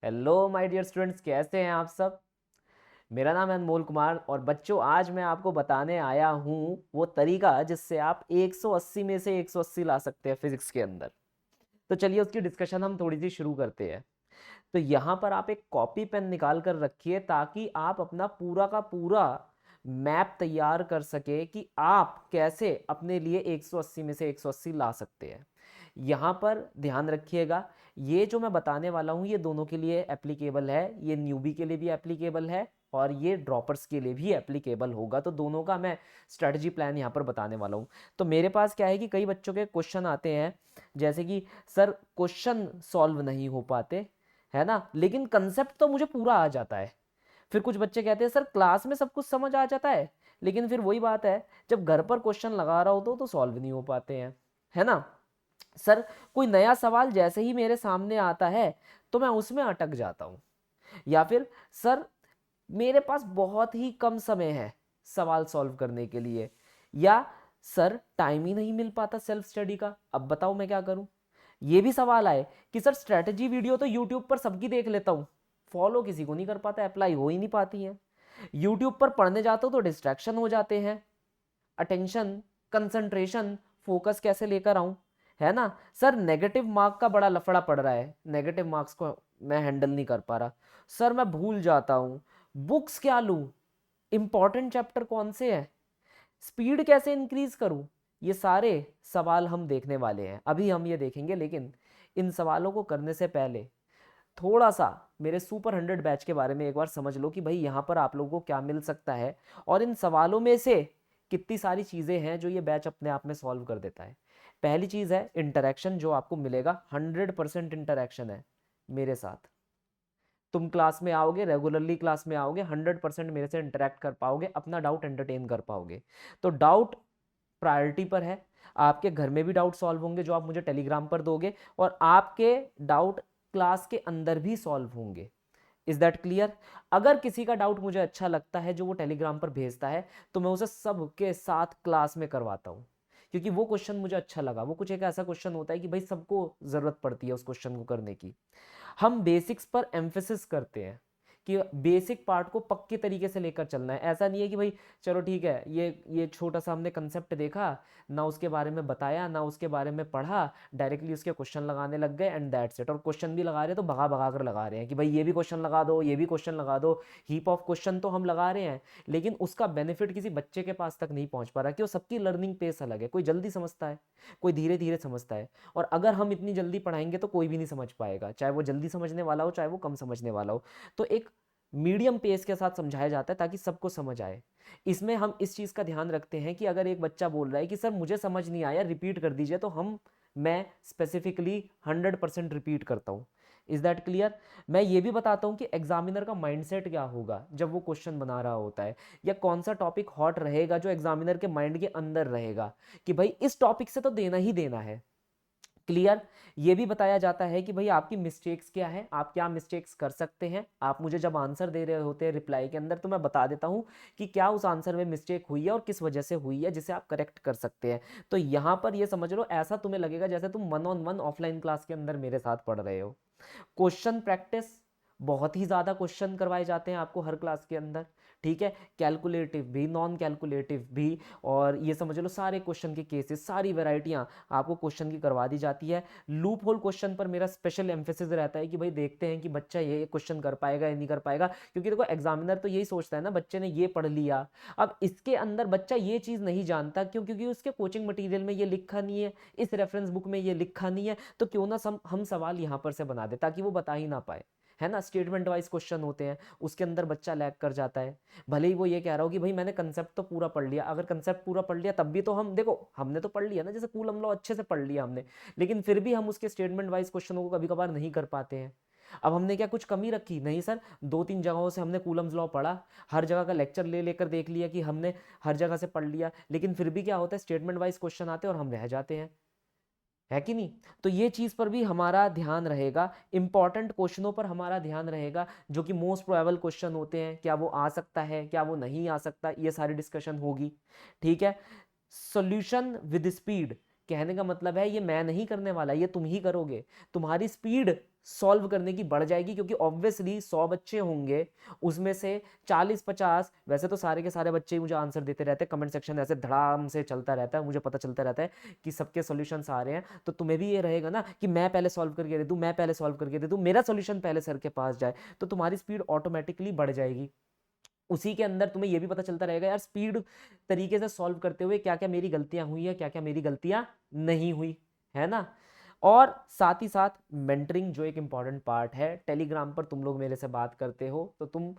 Hello my dear students, कैसे हैं आप सब। मेरा नाम है अनमोल कुमार और बच्चों आज मैं आपको बताने आया हूँ वो तरीका जिससे आप 180 में से 180 ला सकते हैं फिजिक्स के अंदर। तो चलिए उसकी डिस्कशन हम थोड़ी सी शुरू करते हैं। तो यहाँ पर आप एक कॉपी पेन निकाल कर रखिए ताकि आप अपना पूरा का पूरा मैप तैयार कर सके कि आप कैसे अपने लिए 180 में से 180 ला सकते हैं। यहाँ पर ध्यान रखिएगा, ये जो मैं बताने वाला हूँ ये दोनों के लिए एप्लीकेबल है, ये न्यूबी के लिए भी एप्लीकेबल है और ये ड्रॉपर्स के लिए भी एप्लीकेबल होगा। तो दोनों का मैं स्ट्रेटजी प्लान यहाँ पर बताने वाला हूँ। तो मेरे पास क्या है कि कई बच्चों के क्वेश्चन आते हैं जैसे कि सर क्वेश्चन सॉल्व नहीं हो पाते, है ना, लेकिन कंसेप्ट तो मुझे पूरा आ जाता है। फिर कुछ बच्चे कहते हैं सर क्लास में सब कुछ समझ आ जाता है, लेकिन फिर वही बात है, जब घर पर क्वेश्चन लगा रहा हो तो सॉल्व नहीं हो पाते हैं, है ना। सर कोई नया सवाल जैसे ही मेरे सामने आता है तो मैं उसमें अटक जाता हूँ, या फिर सर मेरे पास बहुत ही कम समय है सवाल सॉल्व करने के लिए, या सर टाइम ही नहीं मिल पाता सेल्फ स्टडी का, अब बताओ मैं क्या करूं। ये भी सवाल आए कि सर स्ट्रेटजी वीडियो तो यूट्यूब पर सबकी देख लेता हूं, फॉलो किसी को नहीं कर पाता, अप्लाई हो ही नहीं पाती है। यूट्यूब पर पढ़ने जाता हूं तो डिस्ट्रैक्शन हो जाते हैं, अटेंशन, कंसंट्रेशन, फोकस कैसे लेकर आऊं, है ना। सर नेगेटिव मार्क का बड़ा लफड़ा पड़ रहा है, नेगेटिव मार्क्स को मैं हैंडल नहीं कर पा रहा। सर मैं भूल जाता हूं, बुक्स क्या लूं, इंपॉर्टेंट चैप्टर कौन से हैं, स्पीड कैसे इंक्रीज करूं। ये सारे सवाल हम देखने वाले हैं, अभी हम ये देखेंगे, लेकिन इन सवालों को करने से पहले थोड़ा सा मेरे सुपर 100 बैच के बारे में एक बार समझ लो कि भाई यहाँ पर आप लोगों को क्या मिल सकता है और इन सवालों में से कितनी सारी चीज़ें हैं जो ये बैच अपने आप में सॉल्व कर देता है। पहली चीज़ है इंटरेक्शन, जो आपको मिलेगा 100% इंटरेक्शन है मेरे साथ। तुम क्लास में आओगे, रेगुलरली क्लास में आओगे, 100% मेरे से इंटरेक्ट कर पाओगे, अपना डाउट एंटरटेन कर पाओगे। तो डाउट प्रायोरिटी पर है, आपके घर में भी डाउट सॉल्व होंगे जो आप मुझे टेलीग्राम पर दोगे, और आपके डाउट क्लास के अंदर भी सॉल्व होंगे। Is that clear. अगर किसी का डाउट मुझे अच्छा लगता है जो वो टेलीग्राम पर भेजता है तो मैं उसे सबके साथ क्लास में करवाता हूँ, क्योंकि वो क्वेश्चन मुझे अच्छा लगा। वो कुछ एक ऐसा क्वेश्चन होता है कि भाई सबको जरूरत पड़ती है उस क्वेश्चन को करने की। हम बेसिक्स पर एम्फेसिस करते हैं कि बेसिक पार्ट को पक्के तरीके से लेकर चलना है। ऐसा नहीं है कि भाई चलो ठीक है, ये छोटा सा हमने कंसेप्ट देखा, ना उसके बारे में बताया ना उसके बारे में पढ़ा, डायरेक्टली उसके क्वेश्चन लगाने लग गए एंड दैट्स इट। और क्वेश्चन भी लगा रहे हैं तो भगा भगा कर लगा रहे हैं कि भाई ये भी क्वेश्चन लगा दो, ये भी क्वेश्चन लगा दो। हीप ऑफ क्वेश्चन तो हम लगा रहे हैं, लेकिन उसका बेनिफिट किसी बच्चे के पास तक नहीं पहुंच पा रहा, क्यों, सबकी लर्निंग पेस अलग है, कोई जल्दी समझता है, कोई धीरे धीरे समझता है। और अगर हम इतनी जल्दी पढ़ाएंगे तो कोई भी नहीं समझ पाएगा, चाहे वो जल्दी समझने वाला हो चाहे वो कम समझने वाला हो। तो एक मीडियम पेस के साथ समझाया जाता है ताकि सबको समझ आए। इसमें हम इस चीज़ का ध्यान रखते हैं कि अगर एक बच्चा बोल रहा है कि सर मुझे समझ नहीं आया, रिपीट कर दीजिए, तो मैं स्पेसिफिकली 100% रिपीट करता हूँ। Is that clear. मैं ये भी बताता हूँ कि एग्जामिनर का माइंडसेट क्या होगा जब वो क्वेश्चन बना रहा होता है, या कौन सा टॉपिक हॉट रहेगा जो एग्जामिनर के माइंड के अंदर रहेगा कि भाई इस टॉपिक से तो देना ही देना है। क्लियर। ये भी बताया जाता है कि भाई आपकी मिस्टेक्स क्या है, आप क्या मिस्टेक्स कर सकते हैं। आप मुझे जब आंसर दे रहे होते हैं रिप्लाई के अंदर तो मैं बता देता हूं कि क्या उस आंसर में मिस्टेक हुई है और किस वजह से हुई है, जिसे आप करेक्ट कर सकते हैं। तो यहां पर ये समझ लो, ऐसा तुम्हें लगेगा जैसे तुम 1-on-1 ऑफलाइन क्लास के अंदर मेरे साथ पढ़ रहे हो। क्वेश्चन प्रैक्टिस, बहुत ही ज़्यादा क्वेश्चन करवाए जाते हैं आपको हर क्लास के अंदर, ठीक है, कैलकुलेटिव भी नॉन कैलकुलेटिव भी। और ये समझ लो सारे क्वेश्चन के केसेस, सारी वैरायटियां आपको क्वेश्चन की करवा दी जाती है। लूप होल क्वेश्चन पर मेरा स्पेशल एम्फेसिस रहता है कि भाई देखते हैं कि बच्चा ये क्वेश्चन कर पाएगा या नहीं कर पाएगा, क्योंकि देखो एग्जामिनर तो यही सोचता है ना, बच्चे ने ये पढ़ लिया, अब इसके अंदर बच्चा ये चीज़ नहीं जानता, क्यों, क्योंकि उसके कोचिंग मटीरियल में ये लिखा नहीं है, इस रेफरेंस बुक में ये लिखा नहीं है, तो क्यों ना हम सवाल यहाँ पर से बना दे ताकि वो बता ही ना पाए, है ना। स्टेटमेंट वाइज क्वेश्चन होते हैं, उसके अंदर बच्चा लैग कर जाता है। भले ही वो ये कह रहा हो कि भाई मैंने कंसेप्ट तो पूरा पढ़ लिया, अगर कंसेप्ट पूरा पढ़ लिया तब भी तो हम देखो, हमने तो पढ़ लिया ना, जैसे कूलम लॉ अच्छे से पढ़ लिया हमने, लेकिन फिर भी हम उसके स्टेटमेंट वाइज क्वेश्चनों को कभी कभार नहीं कर पाते हैं। अब हमने क्या कुछ कमी रखी, नहीं सर, 2-3 जगहों से हमने कूलम्स लॉ पढ़ा, हर जगह का लेक्चर ले लेकर देख लिया कि हमने हर जगह से पढ़ लिया, लेकिन फिर भी क्या होता है, स्टेटमेंट वाइज क्वेश्चन आते हैं और हम रह जाते हैं, है कि नहीं। तो ये चीज़ पर भी हमारा ध्यान रहेगा, इंपॉर्टेंट क्वेश्चनों पर हमारा ध्यान रहेगा, जो कि मोस्ट प्रोबेबल क्वेश्चन होते हैं, क्या वो आ सकता है, क्या वो नहीं आ सकता, ये सारी डिस्कशन होगी, ठीक है। सॉल्यूशन विद स्पीड, कहने का मतलब है ये मैं नहीं करने वाला, ये तुम ही करोगे। तुम्हारी स्पीड सॉल्व करने की बढ़ जाएगी, क्योंकि ऑब्वियसली 100 बच्चे होंगे, उसमें से 40-50, वैसे तो सारे के सारे बच्चे ही मुझे आंसर देते रहते हैं, कमेंट सेक्शन ऐसे धड़ाम से चलता रहता है, मुझे पता चलता रहता है कि सबके सॉल्यूशंस आ रहे हैं, तो तुम्हें भी ये रहेगा ना कि मैं पहले सॉल्व करके दे दूं, मैं पहले सॉल्व करके दे दूं, मेरा सॉल्यूशन पहले सर के पास जाए, तो तुम्हारी स्पीड ऑटोमेटिकली बढ़ जाएगी। उसी के अंदर तुम्हें ये भी पता चलता रहेगा यार स्पीड तरीके से सॉल्व करते हुए क्या क्या मेरी गलतियां हुई है, क्या क्या मेरी गलतियां नहीं हुई, है ना। और साथ ही साथ मेंटरिंग जो एक इंपॉर्टेंट पार्ट है, टेलीग्राम पर तुम लोग मेरे से बात करते हो तो तुम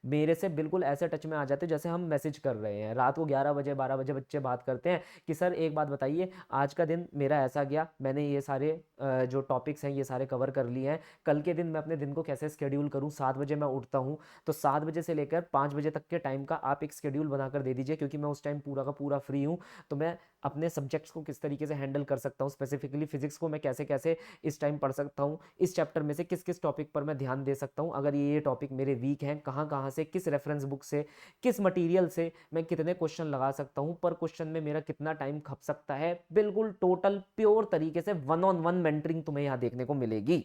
मेरे से बिल्कुल ऐसे टच में आ जाते हो जैसे हम मैसेज कर रहे हैं, रात को 11 बजे 12 बजे बच्चे बात करते हैं कि सर एक बात बताइए, आज का दिन मेरा ऐसा गया, मैंने ये सारे जो टॉपिक्स हैं ये सारे कवर कर लिए हैं, कल के दिन मैं अपने दिन को कैसे स्केड्यूल करूँ, 7 बजे मैं उठता हूँ, तो 7 बजे से लेकर 5 बजे तक के टाइम का आप एक स्केड्यूल बनाकर दे दीजिए, क्योंकि मैं उस टाइम पूरा का पूरा फ्री हूँ, तो मैं अपने सब्जेक्ट्स को किस तरीके से हैंडल कर सकता हूँ, स्पेसिफिकली फिजिक्स को मैं कैसे कैसे इस टाइम पढ़ सकता हूँ, इस चैप्टर में से किस किस टॉपिक पर मैं ध्यान दे सकता हूँ, अगर ये टॉपिक मेरे वीक हैं, कहाँ कहाँ से, किस रेफरेंस बुक से, किस मटेरियल से मैं कितने क्वेश्चन लगा सकता हूँ, पर क्वेश्चन में मेरा कितना टाइम खप सकता है, बिल्कुल टोटल प्योर तरीके से 1-on-1 मेंटरिंग तुम्हें यहाँ देखने को मिलेगी।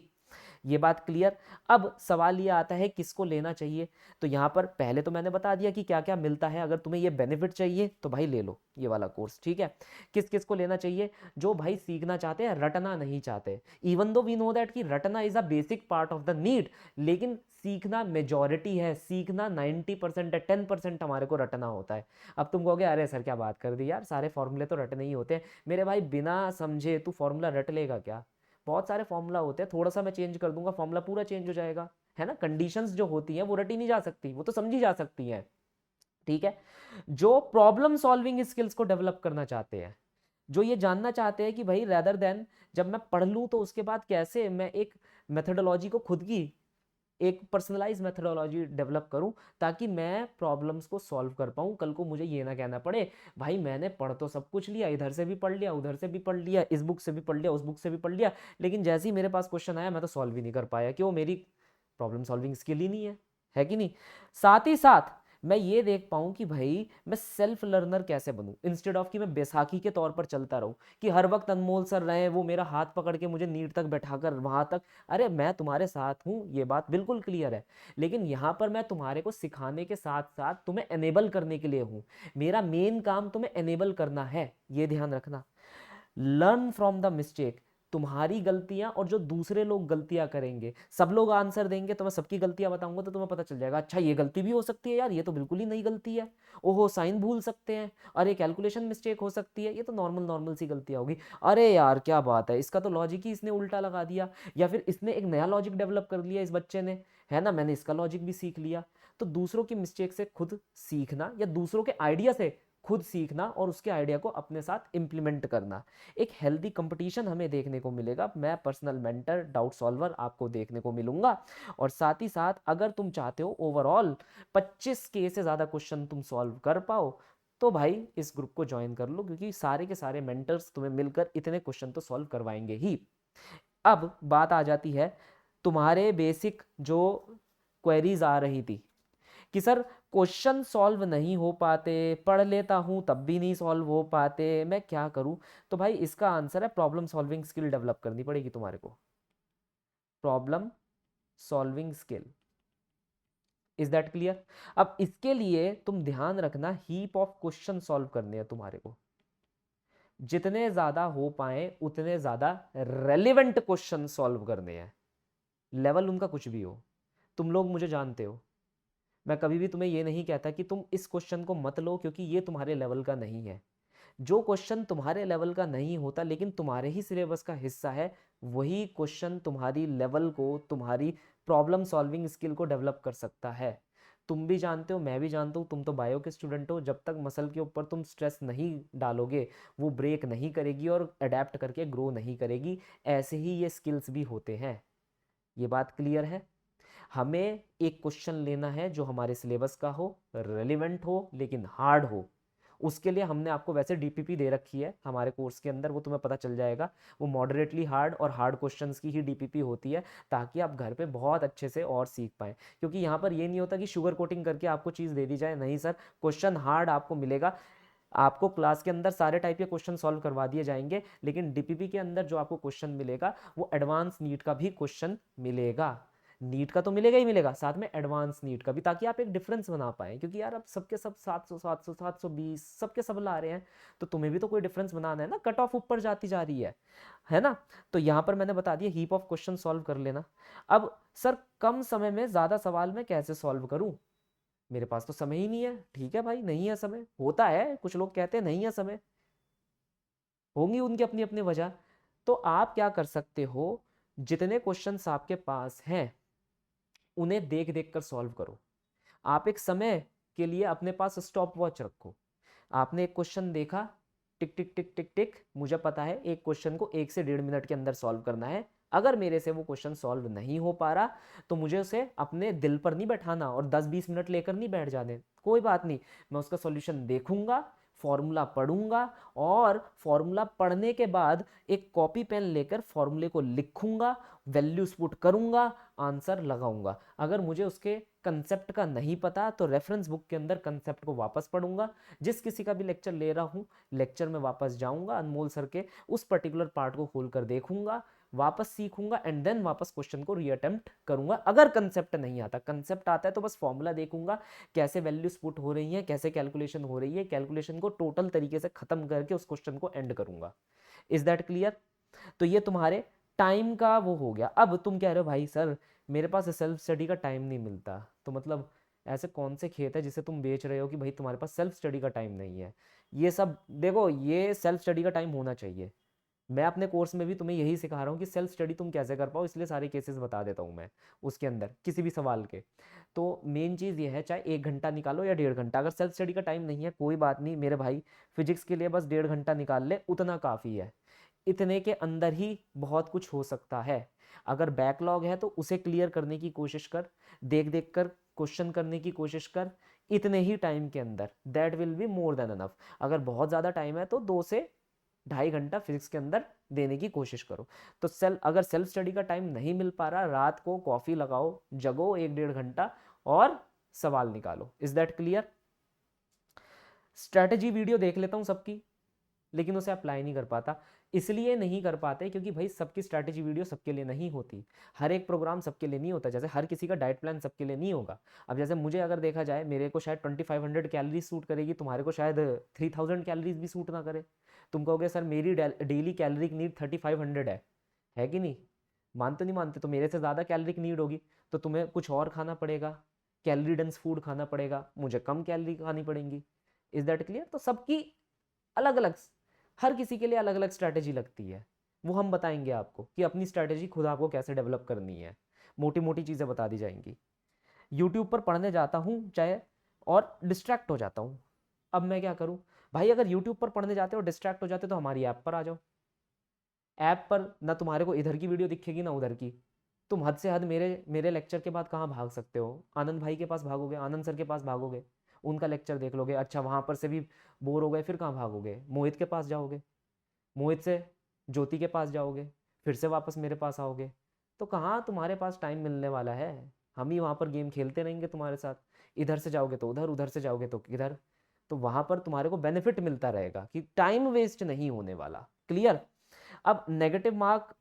ये बात क्लियर। अब सवाल ये आता है किसको लेना चाहिए, तो यहाँ पर पहले तो मैंने बता दिया कि क्या क्या मिलता है, अगर तुम्हें ये बेनिफिट चाहिए तो भाई ले लो ये वाला कोर्स, ठीक है। किस किस को लेना चाहिए, जो भाई सीखना चाहते हैं, रटना नहीं चाहते, even though we know that कि रटना is a basic part of the need, लेकिन सीखना मेजॉरिटी है, सीखना 90% है, 10% हमारे को रटना होता है। अब तुम कहोगे अरे सर क्या बात कर दी यार, सारे फॉर्मूले तो रटने ही होते हैं, मेरे भाई बिना समझे तू फॉर्मूला रट लेगा क्या, बहुत सारे फॉर्मूला होते हैं, थोड़ा सा मैं चेंज कर दूंगा फॉर्मूला पूरा चेंज हो जाएगा, है ना। कंडीशंस जो होती हैं वो रटी नहीं जा सकती, वो तो समझी जा सकती हैं, ठीक है। जो प्रॉब्लम सॉल्विंग स्किल्स को डेवलप करना चाहते हैं, जो ये जानना चाहते हैं कि भाई रेदर देन जब मैं पढ़ लूं तो उसके बाद कैसे मैं एक मेथोडोलॉजी को खुद की एक पर्सनलाइज मेथोडोलॉजी डेवलप करूं, ताकि मैं प्रॉब्लम्स को सॉल्व कर पाऊं, कल को मुझे ये ना कहना पड़े भाई मैंने पढ़ तो सब कुछ लिया, इधर से भी पढ़ लिया, उधर से भी पढ़ लिया, इस बुक से भी पढ़ लिया, उस बुक से भी पढ़ लिया, लेकिन जैसे ही मेरे पास क्वेश्चन आया मैं तो सॉल्व ही नहीं कर पाया, क्यों, मेरी प्रॉब्लम सॉल्विंग स्किल ही नहीं है कि नहीं। साथ ही साथ मैं ये देख पाऊं कि भाई मैं सेल्फ लर्नर कैसे बनूं, इंस्टेड ऑफ कि मैं बैसाखी के तौर पर चलता रहूं कि हर वक्त अनमोल सर रहे, वो मेरा हाथ पकड़ के मुझे नीट तक बैठाकर वहां तक, अरे मैं तुम्हारे साथ हूं, ये बात बिल्कुल क्लियर है, लेकिन यहां पर मैं तुम्हारे को सिखाने के साथ साथ तुम्हें एनेबल करने के लिए हूं, मेरा मेन काम तुम्हें एनेबल करना है, ये ध्यान रखना। लर्न फ्रॉम द मिस्टेक, तुम्हारी गलतियां और जो दूसरे लोग गलतियां करेंगे, सब लोग आंसर देंगे तो मैं सबकी गलतियां बताऊंगा तो तुम्हें पता चल जाएगा, अच्छा ये गलती भी हो सकती है यार, ये तो बिल्कुल ही नई गलती है, ओहो साइन भूल सकते हैं, अरे कैलकुलेशन मिस्टेक हो सकती है, ये तो नॉर्मल नॉर्मल सी गलतियां होगी, अरे यार क्या बात है, इसका तो लॉजिक ही इसने उल्टा लगा दिया, या फिर इसने एक नया लॉजिक डेवलप कर लिया इस बच्चे ने, है ना, मैंने इसका लॉजिक भी सीख लिया। तो दूसरों की मिस्टेक से खुद सीखना या दूसरों के आइडिया से खुद सीखना और उसके आइडिया को अपने साथ इंप्लीमेंट करना, एक हेल्दी कंपटीशन हमें देखने को मिलेगा, मैं पर्सनल मेंटर डाउट सॉल्वर आपको देखने को मिलूंगा। और साथ ही साथ अगर तुम चाहते हो ओवरऑल 25 के से ज़्यादा क्वेश्चन तुम सॉल्व कर पाओ, तो भाई इस ग्रुप को ज्वाइन कर लो, क्योंकि सारे के सारे मेंटर्स तुम्हें मिलकर इतने क्वेश्चन तो सॉल्व करवाएंगे ही। अब बात आ जाती है तुम्हारे बेसिक जो क्वेरीज आ रही थी कि सर क्वेश्चन सॉल्व नहीं हो पाते, पढ़ लेता हूं तब भी नहीं सॉल्व हो पाते, मैं क्या करूं, तो भाई इसका आंसर है प्रॉब्लम सॉल्विंग स्किल डेवलप करनी पड़ेगी तुम्हारे को, problem solving skill, is that clear. अब इसके लिए तुम ध्यान रखना हीप ऑफ क्वेश्चन सॉल्व करने हैं तुम्हारे को, जितने ज्यादा हो पाए उतने ज्यादा रेलिवेंट क्वेश्चन सॉल्व करने हैं, लेवल उनका कुछ भी हो, तुम लोग मुझे जानते हो, मैं कभी भी तुम्हें ये नहीं कहता कि तुम इस क्वेश्चन को मत लो क्योंकि ये तुम्हारे लेवल का नहीं है, जो क्वेश्चन तुम्हारे लेवल का नहीं होता लेकिन तुम्हारे ही सिलेबस का हिस्सा है, वही क्वेश्चन तुम्हारी लेवल को, तुम्हारी प्रॉब्लम सॉल्विंग स्किल को डेवलप कर सकता है। तुम भी जानते हो, मैं भी जानता हूँ, तुम तो बायो के स्टूडेंट हो, जब तक मसल के ऊपर तुम स्ट्रेस नहीं डालोगे वो ब्रेक नहीं करेगी और अडेप्ट करके ग्रो नहीं करेगी, ऐसे ही ये स्किल्स भी होते हैं, ये बात क्लियर है। हमें एक क्वेश्चन लेना है जो हमारे सिलेबस का हो, रेलिवेंट हो लेकिन हार्ड हो, उसके लिए हमने आपको वैसे डीपीपी दे रखी है हमारे कोर्स के अंदर, वो तुम्हें पता चल जाएगा, वो मॉडरेटली हार्ड और हार्ड क्वेश्चंस की ही डीपीपी होती है, ताकि आप घर पे बहुत अच्छे से और सीख पाएं, क्योंकि यहाँ पर ये नहीं होता कि शुगर कोटिंग करके आपको चीज़ दे दी जाए, नहीं सर, क्वेश्चन हार्ड आपको मिलेगा। आपको क्लास के अंदर सारे टाइप के क्वेश्चन सॉल्व करवा दिए जाएंगे, लेकिन डीपीपी के अंदर जो आपको क्वेश्चन मिलेगा वो एडवांस नीट का भी क्वेश्चन मिलेगा। नीट का तो मिलेगा ही मिलेगा, साथ में एडवांस नीट का भी, ताकि आप एक डिफरेंस बना पाएं। क्योंकि यार अब सबके सब 700 700 720 सबके सब ला रहे हैं, तो तुम्हें भी तो कोई डिफरेंस बनाना है ना, कट ऑफ ऊपर जाती जा रही है ना। तो यहाँ पर मैंने बता दिया हीप ऑफ क्वेश्चन सॉल्व कर लेना। अब सर कम समय में ज़्यादा सवाल मैं कैसे सॉल्व करूँ? मेरे पास तो समय ही नहीं है। ठीक है भाई, नहीं है समय, होता है, कुछ लोग कहते हैं नहीं है समय, होंगी उनकी अपनी अपनी वजह। तो आप क्या कर सकते हो, जितने क्वेश्चंस आपके पास हैं उन्हें देख देख कर सॉल्व करो। आप एक समय के लिए अपने पास स्टॉप वॉच रखो। आपने एक क्वेश्चन देखा, टिक टिक टिक टिक टिक, मुझे पता है एक क्वेश्चन को 1 से 1.5 मिनट के अंदर सॉल्व करना है। अगर मेरे से वो क्वेश्चन सॉल्व नहीं हो पा रहा तो मुझे उसे अपने दिल पर नहीं बैठाना और 10-20 मिनट लेकर नहीं बैठ जाने। कोई बात नहीं, मैं उसका सॉल्यूशन देखूंगा, फॉर्मूला पढ़ूंगा, और फॉर्मूला पढ़ने के बाद एक कॉपी पेन लेकर फॉर्मूले को लिखूंगा, वैल्यूज पुट करूंगा, आंसर लगाऊंगा। अगर मुझे उसके कंसेप्ट का नहीं पता तो रेफरेंस बुक के अंदर कंसेप्ट को वापस पढ़ूंगा। जिस किसी का भी लेक्चर ले रहा हूँ, लेक्चर में वापस जाऊंगा, अनमोल सर के उस पर्टिकुलर पार्ट को खोलकर देखूंगा, वापस सीखूंगा, एंड देन वापस क्वेश्चन को रीअटेम्प्ट करूंगा। अगर कंसेप्ट नहीं आता, कंसेप्ट आता है तो बस फॉर्मूला देखूंगा, कैसे वैल्यूज पुट हो रही हैं, कैसे कैलकुलेशन हो रही है, कैलकुलेशन को टोटल तरीके से खत्म करके उस क्वेश्चन को एंड करूंगा। Is that clear? तो ये तुम्हारे टाइम का वो हो गया। अब तुम कह रहे हो भाई सर मेरे पास सेल्फ स्टडी का टाइम नहीं मिलता, तो मतलब ऐसे कौन से खेत है जिसे तुम बेच रहे हो कि भाई तुम्हारे पास सेल्फ स्टडी का टाइम नहीं है? ये सब देखो, ये सेल्फ स्टडी का टाइम होना चाहिए। मैं अपने कोर्स में भी तुम्हें यही सिखा रहा हूँ कि सेल्फ स्टडी तुम कैसे कर पाओ, इसलिए सारे केसेस बता देता हूँ मैं उसके अंदर किसी भी सवाल के। तो मेन चीज़ ये है, चाहे 1 घंटा निकालो या 1.5 घंटा, अगर सेल्फ स्टडी का टाइम नहीं है कोई बात नहीं मेरे भाई, फिजिक्स के लिए बस 1.5 घंटा निकाल ले, उतना काफ़ी है। इतने के अंदर ही बहुत कुछ हो सकता है। अगर बैकलॉग है तो उसे क्लियर करने की कोशिश कर, देख देख कर क्वेश्चन करने की कोशिश कर, इतने ही टाइम के अंदर, that will be more than enough. अगर बहुत ज़्यादा टाइम है तो 2 से 2.5 घंटा फिजिक्स के अंदर देने की कोशिश करो। तो अगर सेल्फ स्टडी का टाइम नहीं मिल पा रहा, रात को कॉफ़ी लगाओ, जगो 1-1.5 घंटा और सवाल निकालो। Is that clear? Strategy video देख लेता हूँ सबकी, लेकिन उसे अप्लाई नहीं कर पाता। इसलिए नहीं कर पाते क्योंकि भाई सबकी स्ट्रैटेजी वीडियो सबके लिए नहीं होती, हर एक प्रोग्राम सबके लिए नहीं होता। जैसे हर किसी का डाइट प्लान सबके लिए नहीं होगा। अब जैसे मुझे अगर देखा जाए, मेरे को शायद 2500 कैलोरीज सूट करेगी, तुम्हारे को शायद 3000 कैलोरीज भी सूट ना करे। तुम कहोगे सर मेरी डेली कैलोरिक नीड 3500 है कि नहीं? मानते नहीं मानते? तो मेरे से ज़्यादा कैलोरिक नीड होगी, तो तुम्हें कुछ और खाना पड़ेगा, कैलोरी डेंस फूड खाना पड़ेगा, मुझे कम कैलोरी खानी पड़ेंगी। Is that clear? तो सबकी अलग अलग, हर किसी के लिए अलग अलग स्ट्रैटेजी लगती है। वो हम बताएंगे आपको कि अपनी स्ट्रैटेजी खुद आपको कैसे डेवलप करनी है, मोटी मोटी चीज़ें बता दी जाएंगी। यूट्यूब पर पढ़ने जाता हूँ चाहे, और डिस्ट्रैक्ट हो जाता हूँ। अब मैं क्या करूँ भाई? अगर यूट्यूब पर पढ़ने जाते हो डिस्ट्रैक्ट हो जाते हो तो हमारी ऐप पर आ जाओ। ऐप पर ना तुम्हारे को इधर की वीडियो दिखेगी ना उधर की। तुम हद से हद मेरे मेरे लेक्चर के बाद कहाँ भाग सकते हो? आनंद भाई के पास भागोगे, आनंद सर के पास भागोगे, उनका लेक्चर देख लोगे। अच्छा वहाँ पर से भी बोर हो गए, फिर कहाँ भागोगे? मोहित के पास जाओगे, मोहित से ज्योति के पास जाओगे, फिर से वापस मेरे पास आओगे। तो कहाँ तुम्हारे पास टाइम मिलने वाला है? हम ही वहाँ पर गेम खेलते रहेंगे तुम्हारे साथ। इधर से जाओगे तो उधर, उधर से जाओगे तो किधर। तो वहाँ पर तुम्हारे को बेनिफिट मिलता रहेगा कि टाइम वेस्ट नहीं होने वाला। क्लियर? अब नेगेटिव मार्क,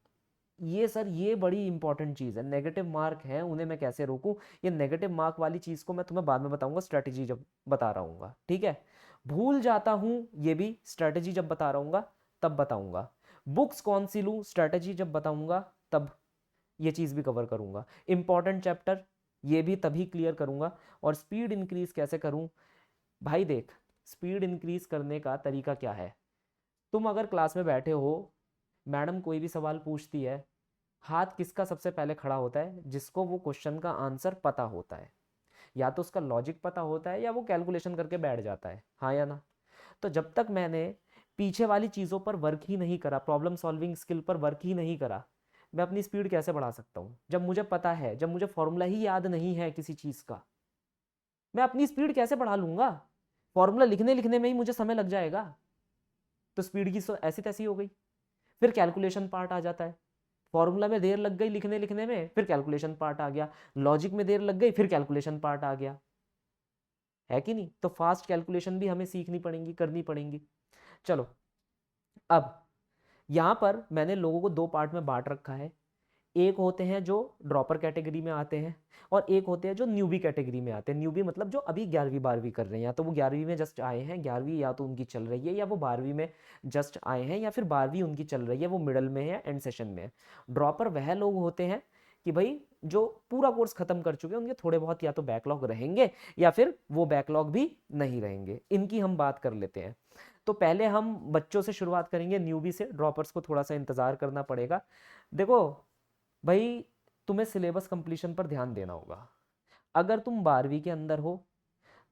ये सर ये बड़ी इंपॉर्टेंट चीज़ है। नेगेटिव मार्क है, उन्हें मैं कैसे रोकूं? ये नेगेटिव मार्क वाली चीज़ को मैं तुम्हें बाद में बताऊंगा, स्ट्रैटेजी जब बता रहा हूँ। ठीक है? भूल जाता हूँ ये भी, स्ट्रैटेजी जब बता रहा हूँ तब बताऊंगा। बुक्स कौन सी लूँ, स्ट्रैटेजी जब बताऊंगा तब ये चीज़ भी कवर करूंगा। इंपॉर्टेंट चैप्टर ये भी तभी क्लियर करूंगा। और स्पीड इंक्रीज कैसे करूं? भाई देख, स्पीड इंक्रीज करने का तरीका क्या है? तुम अगर क्लास में बैठे हो, मैडम कोई भी सवाल पूछती है, हाथ किसका सबसे पहले खड़ा होता है? जिसको वो क्वेश्चन का आंसर पता होता है, या तो उसका लॉजिक पता होता है या वो कैलकुलेशन करके बैठ जाता है, हाँ या ना? तो जब तक मैंने पीछे वाली चीज़ों पर वर्क ही नहीं करा, प्रॉब्लम सॉल्विंग स्किल पर वर्क ही नहीं करा, मैं अपनी स्पीड कैसे बढ़ा सकता हूँ? जब मुझे पता है, जब मुझे फॉर्मूला ही याद नहीं है किसी चीज़ का, मैं अपनी स्पीड कैसे बढ़ा लूँगा? फॉर्मूला लिखने लिखने में ही मुझे समय लग जाएगा, तो स्पीड की ऐसी तैसी हो गई। फिर कैलकुलेशन पार्ट आ जाता है। फॉर्मूला में देर लग गई लिखने लिखने में, फिर कैलकुलेशन पार्ट आ गया। लॉजिक में देर लग गई, फिर कैलकुलेशन पार्ट आ गया। है कि नहीं? तो फास्ट कैलकुलेशन भी हमें सीखनी पड़ेंगी, करनी पड़ेंगी। चलो, अब यहाँ पर मैंने लोगों को दो पार्ट में बांट रखा है। एक होते हैं जो ड्रॉपर कैटेगरी में आते हैं और एक होते हैं जो न्यूबी कैटेगरी में आते हैं। न्यूबी मतलब जो अभी 11वीं 12वीं कर रहे हैं, या तो वो 11वीं में जस्ट आए हैं, 11वीं या तो उनकी चल रही है, या वो 12वीं में जस्ट आए हैं, या फिर 12वीं उनकी चल रही है, वो मिडल में है, एंड सेशन में है। ड्रॉपर वह लोग होते हैं कि भाई जो पूरा कोर्स खत्म कर चुके हैं, उनके थोड़े बहुत या तो बैकलॉग रहेंगे या फिर वो बैकलॉग भी नहीं रहेंगे। इनकी हम बात कर लेते हैं। तो पहले हम बच्चों से शुरुआत करेंगे, न्यूबी से। ड्रॉपर्स को थोड़ा सा इंतजार करना पड़ेगा। देखो भाई, तुम्हें सिलेबस कंप्लीशन पर ध्यान देना होगा। अगर तुम 12वीं के अंदर हो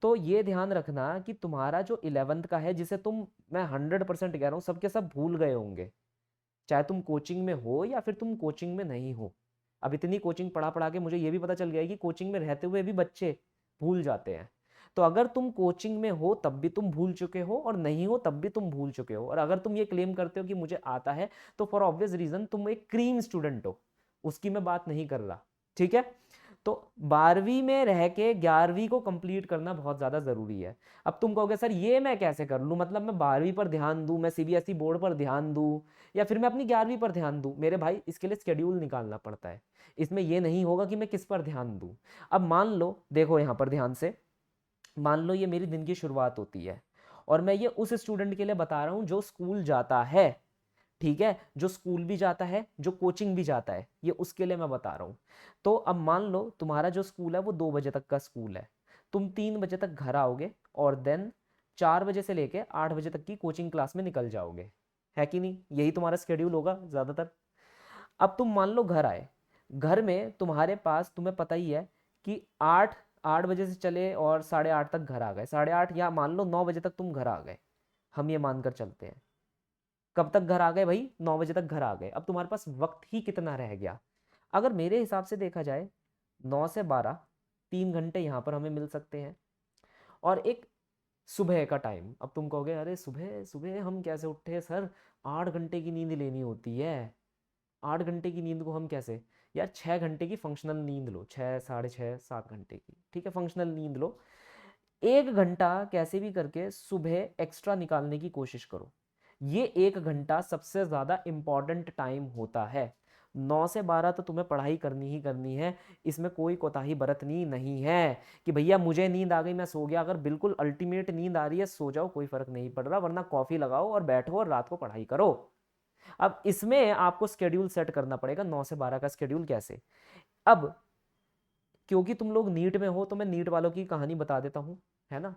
तो ये ध्यान रखना कि तुम्हारा जो 11th का है, जिसे तुम, मैं 100% कह रहा हूँ, सबके सब भूल गए होंगे, चाहे तुम कोचिंग में हो या फिर तुम कोचिंग में नहीं हो। अब इतनी कोचिंग पढ़ा पढ़ा के मुझे ये भी पता चल गया है कि कोचिंग में रहते हुए भी बच्चे भूल जाते हैं। तो अगर तुम कोचिंग में हो तब भी तुम भूल चुके हो, और नहीं हो तब भी तुम भूल चुके हो। और अगर तुम ये क्लेम करते हो कि मुझे आता है, तो फॉर ऑब्वियस रीजन तुम एक क्रीम स्टूडेंट हो, उसकी मैं बात नहीं कर रहा। ठीक है? तो 12वीं में रह के 11वीं को कंप्लीट करना बहुत ज़्यादा ज़रूरी है। अब तुम कहोगे सर ये मैं कैसे कर लूँ, मतलब मैं 12वीं पर ध्यान दूँ, मैं सीबीएसई बोर्ड पर ध्यान दूँ, या फिर मैं अपनी 11वीं पर ध्यान दूँ? मेरे भाई, इसके लिए शेड्यूल निकालना पड़ता है। इसमें ये नहीं होगा कि मैं किस पर ध्यान दूँ। अब मान लो, देखो यहाँ पर ध्यान से, मान लो ये मेरी दिन की शुरुआत होती है, और मैं ये उस स्टूडेंट के लिए बता रहा हूँ जो स्कूल जाता है। ठीक है? जो स्कूल भी जाता है, जो कोचिंग भी जाता है, ये उसके लिए मैं बता रहा हूँ। तो अब मान लो तुम्हारा जो स्कूल है वो 2 बजे तक का स्कूल है। तुम 3 बजे तक घर आओगे और देन 4 बजे से लेके 8 बजे तक की कोचिंग क्लास में निकल जाओगे। है कि नहीं? यही तुम्हारा स्केड्यूल होगा ज़्यादातर। अब तुम मान लो घर आए, घर में तुम्हारे पास, तुम्हें पता ही है कि 8 बजे से चले और 8:30 तक घर आ गए, 8:30 या मान लो 9 बजे तक तुम घर आ गए। हम ये मानकर चलते हैं। कब तक घर आ गए भाई? 9 बजे तक घर आ गए। अब तुम्हारे पास वक्त ही कितना रह गया? अगर मेरे हिसाब से देखा जाए, 9 से 12, 3 घंटे यहाँ पर हमें मिल सकते हैं, और एक सुबह का टाइम। अब तुम कहोगे अरे सुबह सुबह हम कैसे उठे सर, 8 घंटे की नींद लेनी होती है। 8 घंटे की नींद को हम कैसे, यार 6 घंटे की फंक्शनल नींद लो, 6, 6.5, 7 घंटे की, ठीक है, फंक्शनल नींद लो। 1 घंटा कैसे भी करके सुबह एक्स्ट्रा निकालने की कोशिश करो। ये 1 घंटा सबसे ज़्यादा इम्पॉर्टेंट टाइम होता है। 9 से 12 तो तुम्हें पढ़ाई करनी ही करनी है, इसमें कोई कोताही बरतनी नहीं है कि भैया मुझे नींद आ गई मैं सो गया। अगर बिल्कुल अल्टीमेट नींद आ रही है, सो जाओ, कोई फर्क नहीं पड़ रहा, वरना कॉफ़ी लगाओ और बैठो और रात को पढ़ाई करो। अब इसमें आपको स्केड्यूल सेट करना पड़ेगा, 9 से 12 का स्केड्यूल कैसे। अब क्योंकि तुम लोग नीट में हो तो मैं नीट वालों की कहानी बता देता हूँ, है ना?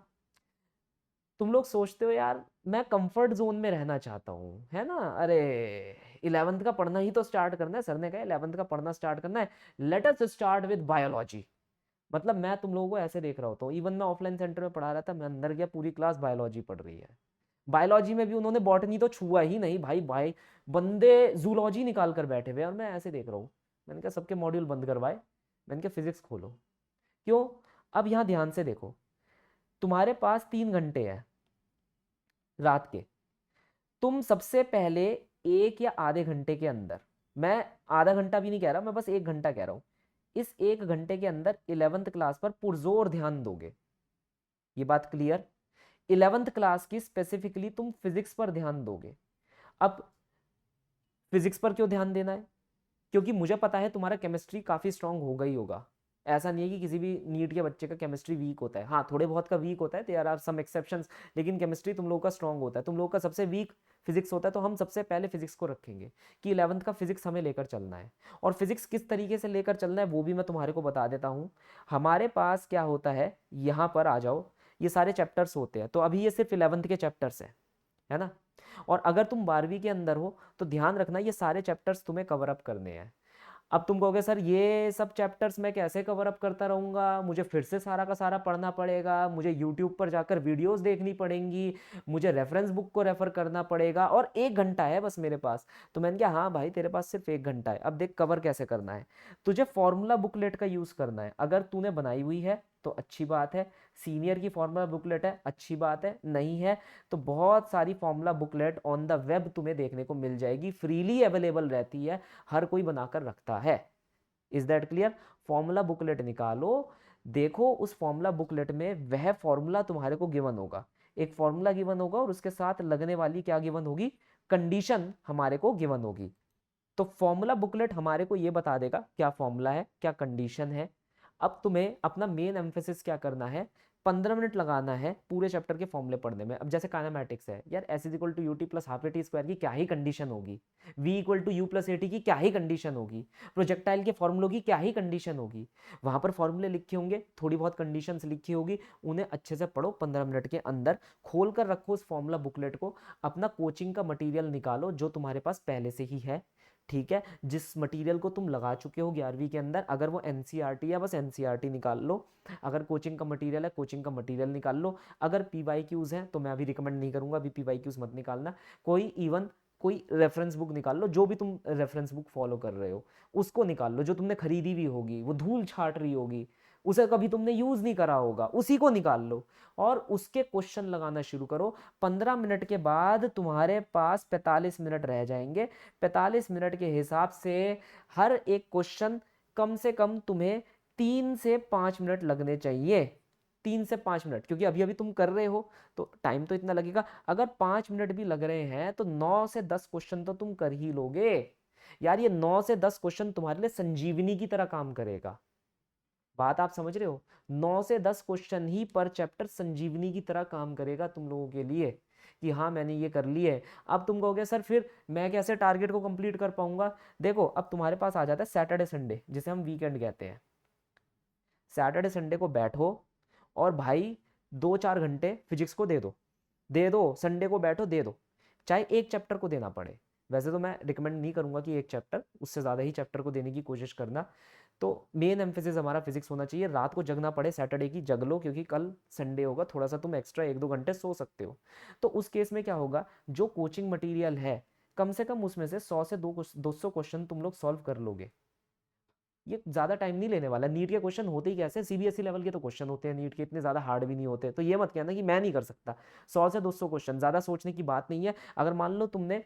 तुम लोग सोचते हो यार मैं कंफर्ट जोन में रहना चाहता हूँ, है ना? अरे 11th का पढ़ना ही तो स्टार्ट करना है, सर ने कहा 11th का पढ़ना स्टार्ट करना है, let us start with biology. मतलब मैं तुम लोगों को ऐसे देख रहा होता हूँ, इवन मैं ऑफलाइन सेंटर में पढ़ा रहा था, मैं अंदर गया, पूरी क्लास बायोलॉजी पढ़ रही है। बायोलॉजी में भी उन्होंने बॉटनी तो छुआ ही नहीं भाई, भाई बंदे जूलॉजी निकाल कर बैठे हुए, और मैं ऐसे देख रहा हूँ। मैंने कहा सबके मॉड्यूल बंद करवाए, मैंने कहा फिजिक्स खोलो। क्यों? अब यहाँ ध्यान से देखो, तुम्हारे पास 3 घंटे है रात के। तुम सबसे पहले 1 या आधे घंटे के अंदर, मैं आधा घंटा भी नहीं कह रहा, मैं बस 1 घंटा कह रहा हूँ, इस 1 घंटे के अंदर 11th क्लास पर पुरजोर ध्यान दोगे। ये बात क्लियर? 11th क्लास की स्पेसिफिकली तुम फिजिक्स पर ध्यान दोगे। अब फिजिक्स पर क्यों ध्यान देना है? क्योंकि मुझे पता है तुम्हारा केमिस्ट्री काफ़ी स्ट्रांग होगा ही होगा। ऐसा नहीं है कि किसी भी नीट के बच्चे का केमिस्ट्री वीक होता है, हाँ थोड़े बहुत का वीक होता है, देयर आर सम एक्सेप्शंस, लेकिन केमिस्ट्री तुम लोगों का स्ट्रांग होता है। तुम लोगों का सबसे वीक फिजिक्स होता है, तो हम सबसे पहले फिजिक्स को रखेंगे कि 11th का फिजिक्स हमें लेकर चलना है। और फिजिक्स किस तरीके से लेकर चलना है वो भी मैं तुम्हारे को बता देता हूँ। हमारे पास क्या होता है, यहाँ पर आ जाओ, ये सारे चैप्टर्स होते हैं, तो अभी ये सिर्फ 11th के चैप्टर्स हैं, है ना? और अगर तुम 12वीं के अंदर हो तो ध्यान रखना ये सारे चैप्टर्स तुम्हें कवर अप करने हैं। अब तुम कहोगे सर ये सब चैप्टर्स मैं कैसे कवर अप करता रहूँगा, मुझे फिर से सारा का सारा पढ़ना पड़ेगा, मुझे यूट्यूब पर जाकर वीडियोस देखनी पड़ेंगी, मुझे रेफरेंस बुक को रेफर करना पड़ेगा, और 1 घंटा है बस मेरे पास। तो मैंने कहा हाँ भाई तेरे पास सिर्फ 1 घंटा है, अब देख कवर कैसे करना है। तुझे फॉर्मूला बुकलेट का यूज़ करना है। अगर तूने बनाई हुई है तो अच्छी बात है, सीनियर की फॉर्मूला बुकलेट है, अच्छी बात है, नहीं है तो बहुत सारी formula booklet on the web तुम्हें देखने को मिल जाएगी, फ्रीली अवेलेबल रहती है, हर कोई बनाकर रखता है। Is that clear? Formula booklet निकालो, देखो उस फॉर्मूला बुकलेट में वह फॉर्मूला तुम्हारे को गिवन होगा, एक फॉर्मूला गिवन होगा और उसके साथ लगने वाली क्या गिवन होगी, कंडीशन हमारे को गिवन होगी। तो फॉर्मूला बुकलेट हमारे को ये बता देगा क्या फॉर्मूला है, क्या कंडीशन है। अब तुम्हें अपना मेन एम्फेसिस क्या करना है, 15 मिनट लगाना है पूरे चैप्टर के फॉर्मूले पढ़ने में। अब जैसे काइनेमैटिक्स है यार, S is equal to U T plus half A T square की क्या ही कंडीशन होगी, V equal to U plus A T की क्या ही कंडीशन होगी, प्रोजेक्टाइल के फॉर्मूलों की क्या ही कंडीशन होगी। वहां पर फॉर्मूले लिखे होंगे, थोड़ी बहुत कंडीशन लिखी होगी, उन्हें अच्छे से पढ़ो, 15 मिनट के अंदर खोल कर रखो उस फॉर्मूला बुकलेट को। अपना कोचिंग का मटीरियल निकालो जो तुम्हारे पास पहले से ही है, ठीक है, जिस मटेरियल को तुम लगा चुके हो 11वीं के अंदर, अगर वो एनसीईआरटी या बस एनसीईआरटी निकाल लो, अगर कोचिंग का मटेरियल है कोचिंग का मटेरियल निकाल लो, अगर पीवाईक्यूज है तो मैं अभी रिकमेंड नहीं करूंगा, अभी पीवाईक्यूज मत निकालना, कोई इवन कोई रेफरेंस बुक निकाल लो, जो भी तुम रेफरेंस बुक फॉलो कर रहे हो उसको निकाल लो, जो तुमने खरीदी हुई होगी, वो धूल छाट रही होगी, उसे कभी तुमने यूज नहीं करा होगा, उसी को निकाल लो और उसके क्वेश्चन लगाना शुरू करो। 15 मिनट के बाद तुम्हारे पास 45 मिनट रह जाएंगे। 45 मिनट के हिसाब से हर एक क्वेश्चन कम से कम तुम्हें 3 से 5 मिनट लगने चाहिए, 3 से 5 मिनट, क्योंकि अभी अभी तुम कर रहे हो तो टाइम तो इतना लगेगा। अगर 5 मिनट भी लग रहे हैं तो 9 से 10 क्वेश्चन तो तुम कर ही लोगे यार। ये 9 से 10 क्वेश्चन तुम्हारे लिए संजीवनी की तरह काम करेगा, बात आप समझ रहे हो। 9 से 10 क्वेश्चन ही पर चैप्टर संजीवनी की तरह काम करेगा तुम लोगों के लिए, कि हाँ मैंने ये कर ली है। अब तुम कहोगे सर फिर मैं कैसे टारगेट को कंप्लीट कर पाऊंगा। देखो अब तुम्हारे पास आ जाता है सैटरडे संडे, जिसे हम वीकेंड कहते हैं। सैटरडे संडे को बैठो और भाई 2-4 घंटे फिजिक्स को दे दो, संडे को बैठो दे दो, चाहे एक चैप्टर को देना पड़े। वैसे तो मैं रिकमेंड नहीं करूंगा कि एक चैप्टर, उससे ज़्यादा ही चैप्टर को देने की कोशिश करना। तो मेन एम्फेसिस हमारा फिजिक्स होना चाहिए। रात को जगना पड़े सैटरडे की जग लो, क्योंकि कल संडे होगा, थोड़ा सा तुम एक्स्ट्रा 1-2 घंटे सो सकते हो। तो उस केस में क्या होगा, जो कोचिंग मटेरियल है कम से कम उसमें से 100 से 200 क्वेश्चन तुम लोग सॉल्व कर लोगे। ये ज़्यादा टाइम नहीं लेने वाला। नीट के क्वेश्चन होते ही कैसे, सीबीएसई लेवल के तो क्वेश्चन होते हैं नीट के, इतने ज़्यादा हार्ड भी नहीं होते। तो ये मत कहना कि मैं नहीं कर सकता। 100 से 200 क्वेश्चन, ज़्यादा सोचने की बात नहीं है। अगर मान लो तुमने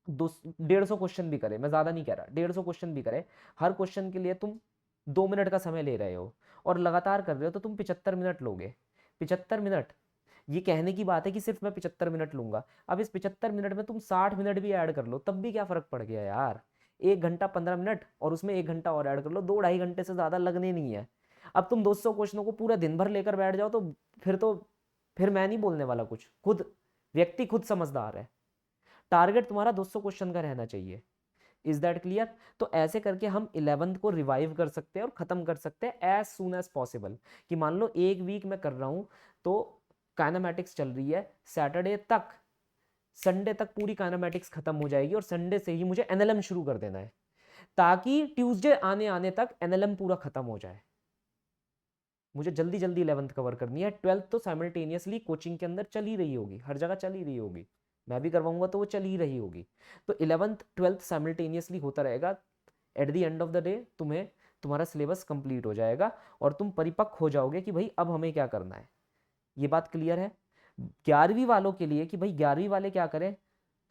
150 क्वेश्चन भी करे, मैं ज़्यादा नहीं कह रहा, 150 क्वेश्चन भी करे, हर क्वेश्चन के लिए तुम 2 मिनट का समय ले रहे हो और लगातार कर रहे हो, तो तुम 75 मिनट लोगे। 75 मिनट, ये कहने की बात है कि सिर्फ मैं 75 मिनट लूंगा। अब इस 75 मिनट में तुम 60 मिनट भी ऐड कर लो तब भी क्या फ़र्क पड़ गया यार। 1 घंटा 15 मिनट और उसमें 1 घंटा और ऐड कर लो, 2-2.5 घंटे से ज़्यादा लगने नहीं है। अब तुम 200 क्वेश्चनों को पूरा दिन भर लेकर बैठ जाओ तो फिर मैं नहीं बोलने वाला कुछ, खुद व्यक्ति खुद समझदार है। टारगेट तुम्हारा 200 क्वेश्चन का रहना चाहिए। Is that clear. तो ऐसे करके हम 11th को रिवाइव कर सकते हैं और खत्म कर सकते हैं एज सून एज पॉसिबल। कि मान लो एक वीक में कर रहा हूं तो काइनेमैटिक्स चल रही है, सैटरडे तक संडे तक पूरी काइनेमैटिक्स खत्म हो जाएगी और संडे से ही मुझे एनएलएम शुरू कर देना है, ताकि ट्यूसडे आने आने तक एनएलएम पूरा खत्म हो जाए। मुझे जल्दी जल्दी 11th कवर करनी है। 12th तो साइमल्टेनियसली कोचिंग के अंदर चल ही रही होगी, हर जगह चल ही रही होगी, मैं भी करवाऊंगा तो वो चल ही रही होगी। तो 11th 12th साइमल्टेनियसली होता रहेगा। At the end of the day तुम्हें तुम्हारा सिलेबस कंप्लीट हो जाएगा और तुम परिपक्व हो जाओगे कि भाई अब हमें क्या करना है। ये बात क्लियर है 11वीं वालों के लिए कि भाई 11वीं वाले क्या करें।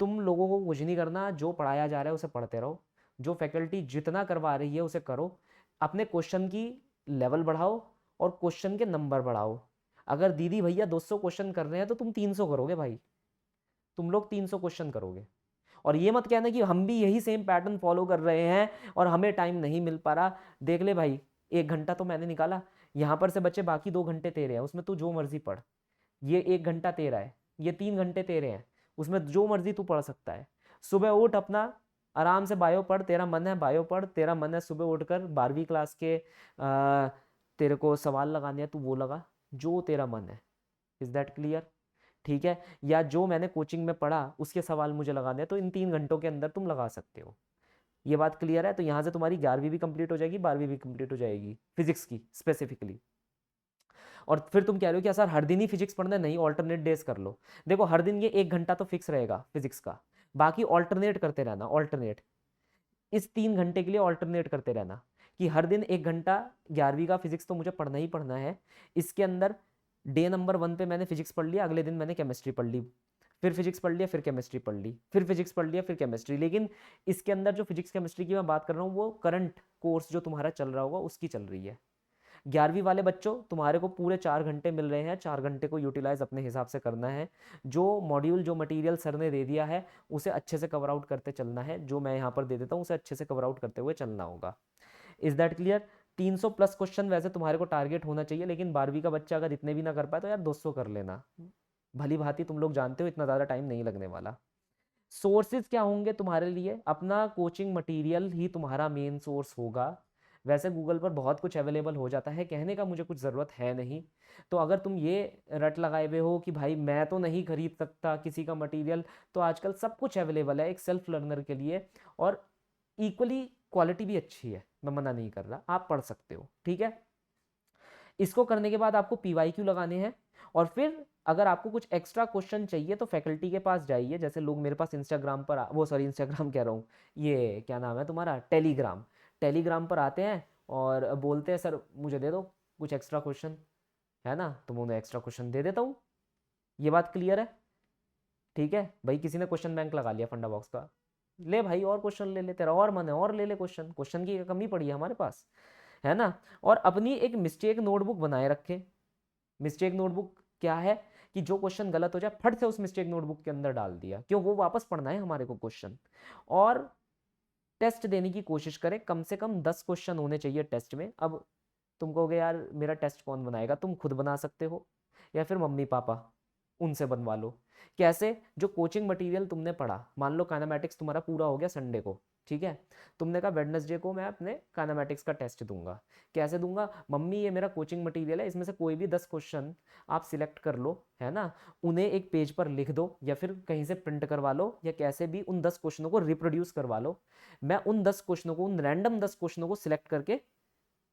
तुम लोगों को कुछ नहीं करना, जो पढ़ाया जा रहा है उसे पढ़ते रहो, जो फैकल्टी जितना करवा रही है उसे करो, अपने क्वेश्चन की लेवल बढ़ाओ और क्वेश्चन के नंबर बढ़ाओ। अगर दीदी भैया 200 क्वेश्चन कर रहे हैं तो तुम 300 करोगे भाई, तुम लोग 300 क्वेश्चन करोगे। और ये मत कहना कि हम भी यही सेम पैटर्न फॉलो कर रहे हैं और हमें टाइम नहीं मिल पा रहा। देख ले भाई, 1 घंटा तो मैंने निकाला, यहाँ पर से बच्चे बाकी 2 घंटे तेरे हैं, उसमें तू जो मर्जी पढ़। ये 1 घंटा तेरा है, ये 3 घंटे तेरे हैं, उसमें जो मर्जी तू पढ़ सकता है। सुबह उठ अपना आराम से बायो पढ़, तेरा मन है बायो पढ़, तेरा मन है सुबह उठकर 12वीं क्लास के तेरे को सवाल लगाने हैं तू वो लगा, जो तेरा मन है। Is that clear. ठीक है, या जो मैंने कोचिंग में पढ़ा उसके सवाल मुझे लगाने हैं तो इन 3 घंटों के अंदर तुम लगा सकते हो। ये बात क्लियर है। तो यहाँ से तुम्हारी 11वीं भी कंप्लीट हो जाएगी, 12वीं भी कंप्लीट हो जाएगी फिजिक्स की स्पेसिफिकली। और फिर तुम कह रहे हो कि सर हर दिन ही फिजिक्स पढ़ना है, नहीं ऑल्टरनेट डेज कर लो। देखो हर दिन ये 1 घंटा तो फिक्स रहेगा फिजिक्स का, बाकी ऑल्टरनेट करते रहना, ऑल्टरनेट इस 3 घंटे के लिए ऑल्टरनेट करते रहना कि हर दिन 1 घंटा 11वीं का फिजिक्स तो मुझे पढ़ना ही पढ़ना है। इसके अंदर डे नंबर 1 पे मैंने फिजिक्स पढ़ लिया, अगले दिन मैंने केमिस्ट्री पढ़ ली, फिर फिजिक्स पढ़ लिया, फिर केमिस्ट्री पढ़ ली, फिर फिजिक्स पढ़ लिया, फिर केमिस्ट्री। लेकिन इसके अंदर जो फिजिक्स केमिस्ट्री की मैं बात कर रहा हूँ वो करंट कोर्स जो तुम्हारा चल रहा होगा उसकी चल रही है। 11वीं वाले बच्चों, तुम्हारे को पूरे 4 घंटे मिल रहे हैं, 4 घंटे को यूटिलाइज अपने हिसाब से करना है। जो मॉड्यूल, जो मटेरियल सर ने दे दिया है उसे अच्छे से कवर आउट करते चलना है, जो मैं यहाँ पर दे देता हूँ उसे अच्छे से कवर आउट करते हुए चलना होगा। Is that clear? 300 plus question वैसे तुम्हारे को टारगेट होना चाहिए, लेकिन 12वीं का बच्चा अगर इतने भी ना कर पाए तो यार 200 कर लेना, भली भांति तुम लोग जानते हो इतना ज़्यादा टाइम नहीं लगने वाला। सोर्सेज क्या होंगे तुम्हारे लिए? अपना कोचिंग मटेरियल ही तुम्हारा मेन सोर्स होगा। वैसे गूगल पर बहुत कुछ अवेलेबल हो जाता है, कहने का मुझे कुछ ज़रूरत है नहीं। तो अगर तुम ये रट लगाए हुए हो कि भाई मैं तो नहीं खरीद सकता किसी का मटेरियल, तो आजकल सब कुछ अवेलेबल है एक सेल्फ लर्नर के लिए, और इक्वली क्वालिटी भी अच्छी है, मैं मना नहीं कर रहा, आप पढ़ सकते हो, ठीक है। इसको करने के बाद आपको PYQ लगाने हैं, और फिर अगर आपको कुछ एक्स्ट्रा क्वेश्चन चाहिए तो फैकल्टी के पास जाइए। जैसे लोग मेरे पास इंस्टाग्राम पर वो सॉरी इंस्टाग्राम कह रहा हूँ, ये क्या नाम है तुम्हारा, टेलीग्राम, टेलीग्राम पर आते हैं और बोलते हैं सर मुझे दे दो कुछ एक्स्ट्रा क्वेश्चन, है ना, तो मैं उन्हें एक्स्ट्रा क्वेश्चन दे देता हूँ। ये बात क्लियर है? ठीक है भाई, किसी ने क्वेश्चन बैंक लगा लिया फंडा बॉक्स का, ले भाई और क्वेश्चन ले ले, तेरा और मन है और ले ले क्वेश्चन, क्वेश्चन की कमी पड़ी है हमारे पास, है ना। और अपनी एक मिस्टेक नोटबुक बनाए रखें। मिस्टेक नोटबुक क्या है कि जो क्वेश्चन गलत हो जाए फट से उस मिस्टेक नोटबुक के अंदर डाल दिया, क्यों, वो वापस पढ़ना है हमारे को क्वेश्चन। और टेस्ट देने की कोशिश करें, कम से कम 10 क्वेश्चन होने चाहिए टेस्ट में। अब तुम कहोगे यार मेरा टेस्ट कौन बनाएगा, तुम खुद बना सकते हो या फिर मम्मी पापा उनसे बनवा लो। कैसे? जो कोचिंग मटेरियल तुमने पढ़ा, मान लो काइनेमैटिक्स तुम्हारा पूरा हो गया संडे को, ठीक है, तुमने कहा वेडनेसडे को मैं अपने काइनेमैटिक्स का टेस्ट दूंगा। कैसे दूंगा? मम्मी ये मेरा कोचिंग मटेरियल है, इसमें से कोई भी 10 क्वेश्चन आप सिलेक्ट कर लो, है ना, उन्हें एक पेज पर लिख दो या फिर कहीं से प्रिंट करवा लो, या कैसे भी उन 10 क्वेश्चनों को रिप्रोड्यूस करवा लो। मैं उन 10 क्वेश्चनों को, उन रैंडम 10 क्वेश्चनों को सिलेक्ट करके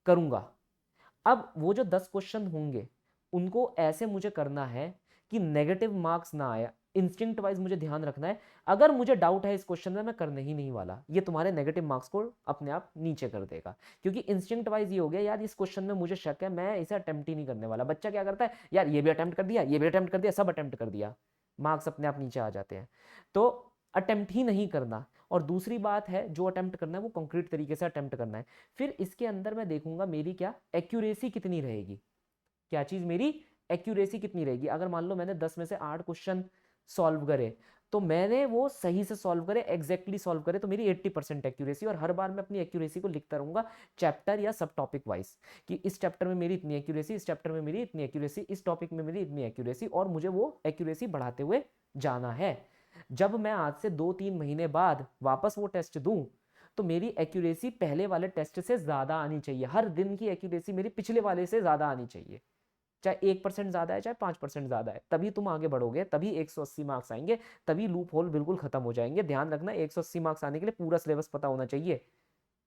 करूंगा। अब वो जो 10 क्वेश्चन होंगे उनको ऐसे मुझे करना है कि नेगेटिव मार्क्स ना आए, इंस्टिंक्ट वाइज मुझे ध्यान रखना है। अगर मुझे डाउट है इस क्वेश्चन में, मैं करने ही नहीं वाला, ये तुम्हारे नेगेटिव मार्क्स को अपने आप नीचे कर देगा। क्योंकि इंस्टिंक्ट वाइज ये हो गया यार इस क्वेश्चन में मुझे शक है, मैं इसे अटेम्प्ट ही नहीं करने वाला। बच्चा क्या करता है, यार ये भी अटेम्प्ट कर दिया, ये भी अटेम्प्ट कर दिया, सब अटेम्प्ट कर दिया, मार्क्स अपने आप नीचे आ जाते हैं। तो अटेम्प्ट ही नहीं करना। और दूसरी बात है, जो अटेम्प्ट करना है वो कंक्रीट तरीके से अटेम्प्ट करना है। फिर इसके अंदर मैं देखूंगा मेरी क्या एक्यूरेसी कितनी रहेगी। क्या चीज़? मेरी एक्यूरेसी कितनी रहेगी। अगर मान लो मैंने 10 में से 8 क्वेश्चन सॉल्व करे, तो मैंने वो सही से सॉल्व करे, एग्जैक्टली सॉल्व करे, तो मेरी 80% एक्यूरेसी। और हर बार मैं अपनी एक्यूरेसी को लिखता रहूंगा चैप्टर या सब टॉपिक वाइज, कि इस चैप्टर में मेरी इतनी एक्यूरेसी, इस चैप्टर में मेरी इतनी एक्यूरेसी, इस टॉपिक में मेरी इतनी एक्यूरेसी, और मुझे वो एक्यूरेसी बढ़ाते हुए जाना है। जब मैं आज से 2-3 महीने बाद वापस वो टेस्ट दूं, तो मेरी एक्यूरेसी पहले वाले टेस्ट से ज़्यादा आनी चाहिए। हर दिन की एक्यूरेसी मेरी पिछले वाले से ज़्यादा आनी चाहिए, चाहे 1% ज़्यादा है चाहे 5% ज़्यादा है, तभी तुम आगे बढ़ोगे, तभी 180 मार्क्स आएंगे, तभी लूप होल बिल्कुल खत्म हो जाएंगे। ध्यान रखना, 180 मार्क्स आने के लिए पूरा सिलेबस पता होना चाहिए।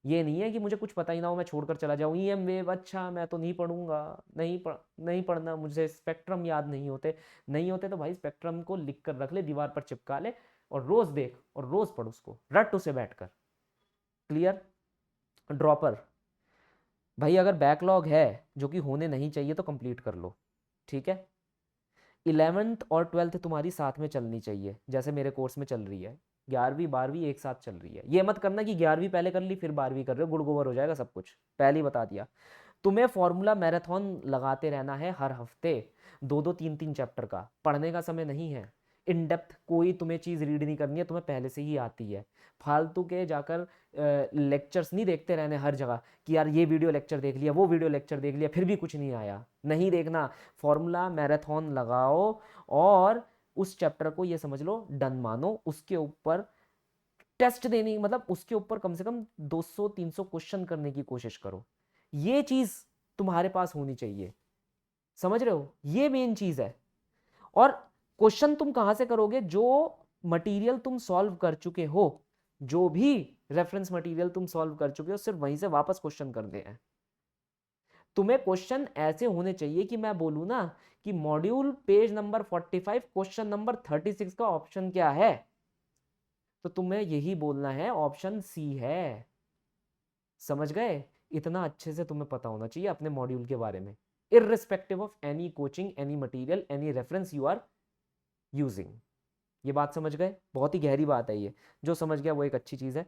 ये नहीं है कि मुझे कुछ पता ही ना हो, मैं छोड़कर चला जाऊँ, EM वेव अच्छा मैं तो नहीं पढ़ूंगा, नहीं पढ़ना, मुझे स्पेक्ट्रम याद नहीं होते। नहीं होते तो भाई स्पेक्ट्रम को लिख कर रख ले, दीवार पर चिपका ले, और रोज देख और रोज पढ़ उसको, रट उसे बैठकर। क्लियर? ड्रॉपर भाई, अगर बैकलॉग है जो कि होने नहीं चाहिए तो कंप्लीट कर लो, ठीक है। 11th और 12th तुम्हारी साथ में चलनी चाहिए, जैसे मेरे कोर्स में चल रही है। 11वीं 12वीं एक साथ चल रही है। ये मत करना कि 11वीं पहले कर ली फिर 12वीं कर रहे हो, गुड़ गोबर हो जाएगा सब कुछ, पहले ही बता दिया। तुम्हें फॉर्मूला मैराथन लगाते रहना है हर हफ्ते, 2-2 3-3 चैप्टर का। पढ़ने का समय नहीं है, इन डेप्थ कोई तुम्हें चीज़ रीड नहीं करनी है, तुम्हें पहले से ही आती है। फालतू के जाकर लेक्चर्स नहीं देखते रहने हर जगह कि यार ये वीडियो लेक्चर देख लिया, वो वीडियो लेक्चर देख लिया, फिर भी कुछ नहीं आया, नहीं देखना। फॉर्मूला मैराथन लगाओ और उस चैप्टर को ये समझ लो डन मानो, उसके ऊपर टेस्ट देने, मतलब उसके ऊपर कम से कम 200-300 क्वेश्चन करने की कोशिश करो। ये चीज तुम्हारे पास होनी चाहिए, समझ रहे हो, ये मेन चीज है। और क्वेश्चन तुम कहां से करोगे? जो मटेरियल तुम सॉल्व कर चुके हो, जो भी रेफरेंस मटेरियल तुम सॉल्व कर चुके हो, सिर्फ वहीं से वापस क्वेश्चन करने हैं। तुम्हें क्वेश्चन ऐसे होने चाहिए कि मैं बोलूं ना कि module page number 45 question number 36 का ऑप्शन क्या है, तो तुम्हें यही बोलना है ऑप्शन सी है। समझ गए? इतना अच्छे से तुम्हें पता होना चाहिए अपने मॉड्यूल के बारे में, irrespective of any coaching, any material, any reference you are using. ये बात समझ गए? बहुत ही गहरी बात है ये, जो समझ गया वो एक अच्छी चीज़ है।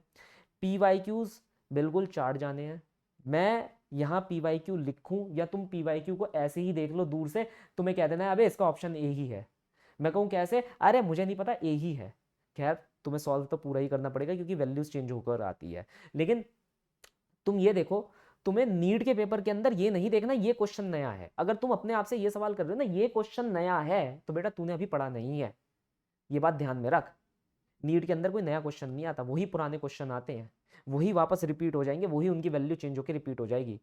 PYQs बिल्कुल चार्ट जाने हैं, मैं यहाँ PYQ लिखूं या तुम PYQ को ऐसे ही देख लो दूर से, तुम्हें कह देना है अबे इसका ऑप्शन ए ही है। मैं कहूँ कैसे, अरे मुझे नहीं पता ए ही है। खैर तुम्हें सॉल्व तो पूरा ही करना पड़ेगा क्योंकि वैल्यूज चेंज होकर आती है। लेकिन तुम ये देखो, तुम्हें नीट के पेपर के अंदर ये नहीं देखना ये क्वेश्चन नया है। अगर तुम अपने आप से ये सवाल कर रहे हो ना ये क्वेश्चन नया है, तो बेटा तूने अभी पढ़ा नहीं है, ये बात ध्यान में रख। नीट के अंदर कोई नया क्वेश्चन नहीं आता, वही पुराने क्वेश्चन आते हैं, वही वापस रिपीट हो जाएंगे, वही उनकी वैल्यू चेंज होकर रिपीट हो जाएगी।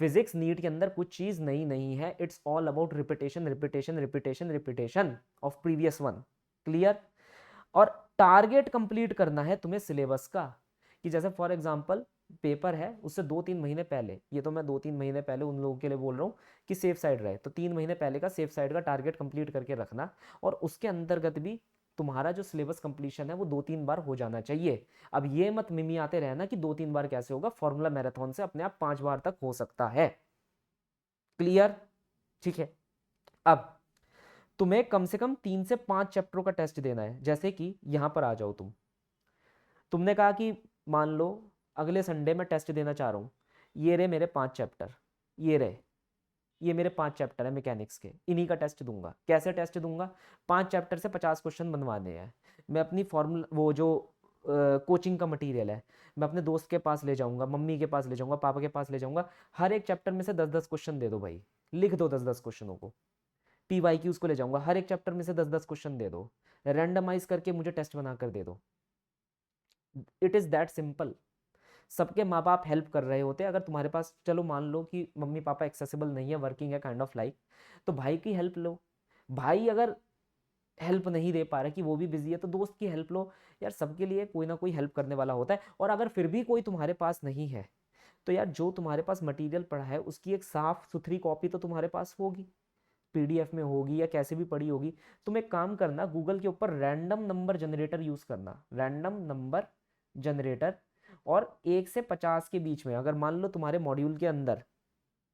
फिजिक्स नीट के अंदर कुछ चीज नई नहीं है, it's all about repetition repetition repetition repetition of previous one. Clear? और टारगेट कंप्लीट करना है तुम्हें सिलेबस का, कि जैसे फॉर एग्जांपल पेपर है उससे 2-3 महीने पहले, ये तो मैं 2-3 महीने पहले उन लोगों के लिए बोल रहा हूँ कि सेफ साइड रहे, तो 3 महीने पहले का सेफ साइड का टारगेट कंप्लीट करके रखना। और उसके अंतर्गत भी तुम्हारा जो सिलेबस कंप्लीशन है वो 2-3 बार हो जाना चाहिए। अब ये मत मिमी आते रहना कि 2-3 बार कैसे होगा, फॉर्मूला मैराथन से अपने आप 5 बार तक हो सकता है। क्लियर? ठीक है। अब तुम्हें कम से कम 3 से 5 चैप्टरों का टेस्ट देना है। जैसे कि यहां पर आ जाओ, तुमने कहा कि मान लो अगले संडे में टेस्ट देना चाह रहा हूँ, ये रहे मेरे 5 चैप्टर, ये मेरे 5 चैप्टर है मैकेनिक्स के, इन्हीं का टेस्ट दूंगा। कैसे टेस्ट दूंगा? 5 चैप्टर से 50 क्वेश्चन बनवाने हैं। मैं अपनी फॉर्मूला वो जो कोचिंग का मटेरियल है मैं अपने दोस्त के पास ले जाऊंगा, मम्मी के पास ले जाऊंगा, पापा के पास ले जाऊंगा। हर एक चैप्टर में से 10-10 क्वेश्चन दे दो भाई, लिख दो 10-10 क्वेश्चनों को। PYQs को ले जाऊंगा, हर एक चैप्टर में से 10-10 क्वेश्चन दे दो, रैंडमाइज करके मुझे टेस्ट बनाकर दे दो। It is that simple. सबके माँ बाप हेल्प कर रहे होते हैं। अगर तुम्हारे पास चलो मान लो कि मम्मी पापा एक्सेसिबल नहीं है, वर्किंग है काइंड ऑफ लाइक, तो भाई की हेल्प लो। भाई अगर हेल्प नहीं दे पा रहा कि वो भी बिजी है, तो दोस्त की हेल्प लो। यार सबके लिए कोई ना कोई हेल्प करने वाला होता है। और अगर फिर भी कोई तुम्हारे पास नहीं है, तो यार जो तुम्हारे पास मटेरियल पड़ा है उसकी एक साफ सुथरी कॉपी तो तुम्हारे पास होगी, PDF में होगी या कैसे भी पड़ी होगी। तुम एक काम करना, गूगल के ऊपर रैंडम नंबर जनरेटर यूज करना, रैंडम नंबर जनरेटर। और 1 से 50 के बीच में, अगर मान लो तुम्हारे मॉड्यूल के अंदर